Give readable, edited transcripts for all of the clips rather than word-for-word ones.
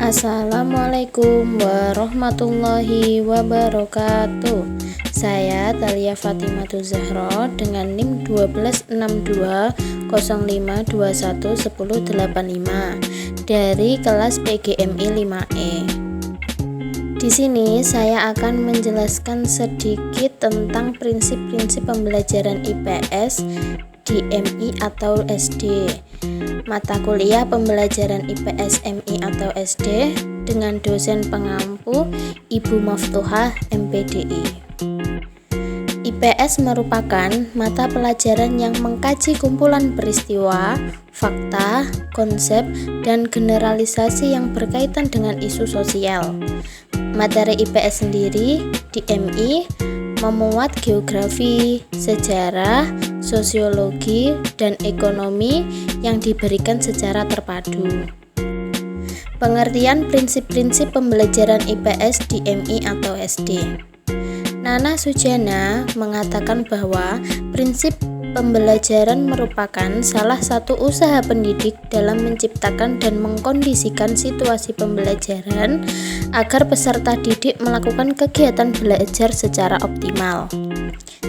Assalamualaikum warahmatullahi wabarakatuh. Saya Thalia Fatimatu Zahra dengan NIM 126205211085 dari kelas PGMI 5E. Di sini saya akan menjelaskan sedikit tentang prinsip-prinsip pembelajaran IPS di MI atau SD. Mata kuliah pembelajaran IPS MI atau SD dengan dosen pengampu Ibu Maftuhah MPDI. IPS merupakan mata pelajaran yang mengkaji kumpulan peristiwa, fakta, konsep, dan generalisasi yang berkaitan dengan isu sosial. Materi IPS sendiri di MI memuat geografi, sejarah, sosiologi, dan ekonomi yang diberikan secara terpadu. Pengertian prinsip-prinsip pembelajaran IPS di MI atau SD. Nana Sujana mengatakan bahwa prinsip pembelajaran merupakan salah satu usaha pendidik dalam menciptakan dan mengkondisikan situasi pembelajaran agar peserta didik melakukan kegiatan belajar secara optimal.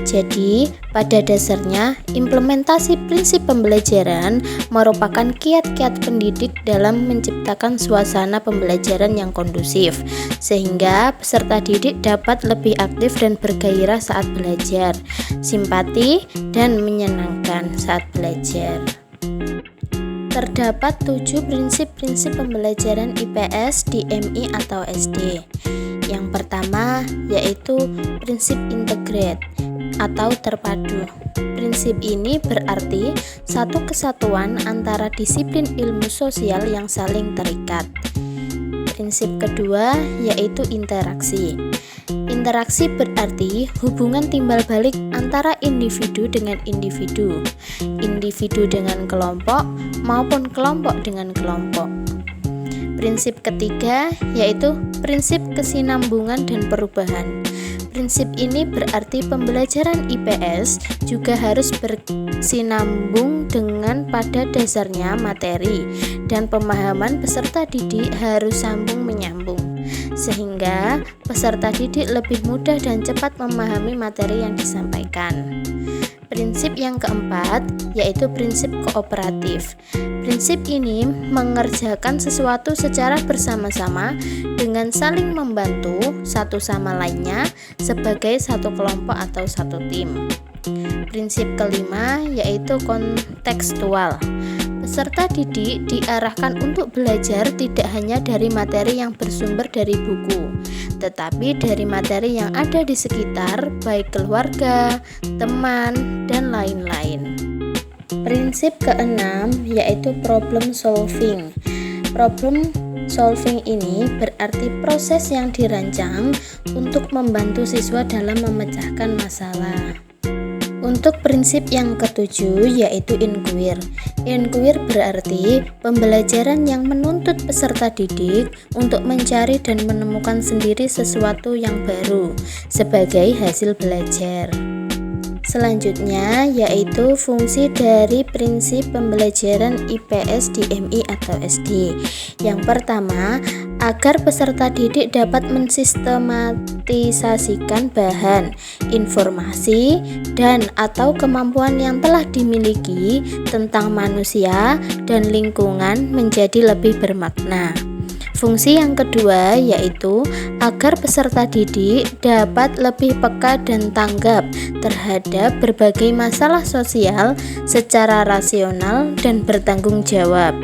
Jadi, pada dasarnya, implementasi prinsip pembelajaran merupakan kiat-kiat pendidik dalam menciptakan suasana pembelajaran yang kondusif, sehingga peserta didik dapat lebih aktif dan bergairah saat belajar, simpati, dan menyenangkan saat belajar. Terdapat 7 prinsip-prinsip pembelajaran IPS di MI atau SD. Yang pertama yaitu prinsip integrate atau terpadu. Prinsip ini berarti satu kesatuan antara disiplin ilmu sosial yang saling terikat. Prinsip kedua yaitu interaksi. Interaksi berarti hubungan timbal balik antara individu dengan individu, individu dengan kelompok maupun kelompok dengan kelompok. Prinsip ketiga yaitu prinsip kesinambungan dan perubahan. Prinsip ini berarti pembelajaran IPS juga harus bersinambung dengan pada dasarnya materi dan pemahaman peserta didik harus sambung menyambung, sehingga peserta didik lebih mudah dan cepat memahami materi yang disampaikan. Prinsip yang keempat yaitu prinsip kooperatif. Prinsip ini mengerjakan sesuatu secara bersama-sama dengan saling membantu satu sama lainnya sebagai satu kelompok atau satu tim. Prinsip kelima yaitu kontekstual. Peserta didik diarahkan untuk belajar tidak hanya dari materi yang bersumber dari buku, tetapi dari materi yang ada di sekitar, baik keluarga, teman, dan lain-lain. Prinsip keenam yaitu problem solving. Problem solving ini berarti proses yang dirancang untuk membantu siswa dalam memecahkan masalah. Untuk prinsip yang ketujuh yaitu inquire. Inquire berarti pembelajaran yang menuntut peserta didik untuk mencari dan menemukan sendiri sesuatu yang baru sebagai hasil belajar. Selanjutnya yaitu fungsi dari prinsip pembelajaran IPS di MI atau SD. Yang pertama, agar peserta didik dapat mensistematisasikan bahan, informasi, dan atau kemampuan yang telah dimiliki tentang manusia dan lingkungan menjadi lebih bermakna. Fungsi yang kedua yaitu agar peserta didik dapat lebih peka dan tanggap terhadap berbagai masalah sosial secara rasional dan bertanggung jawab.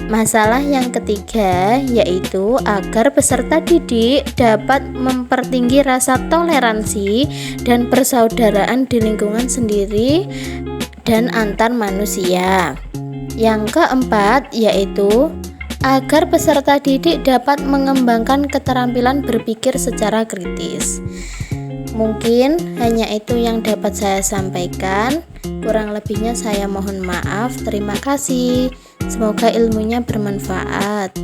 Masalah yang ketiga yaitu agar peserta didik dapat mempertinggi rasa toleransi dan persaudaraan di lingkungan sendiri dan antar manusia. Yang keempat yaitu agar peserta didik dapat mengembangkan keterampilan berpikir secara kritis. Mungkin hanya itu yang dapat saya sampaikan. Kurang lebihnya saya mohon maaf. Terima kasih. Semoga ilmunya bermanfaat.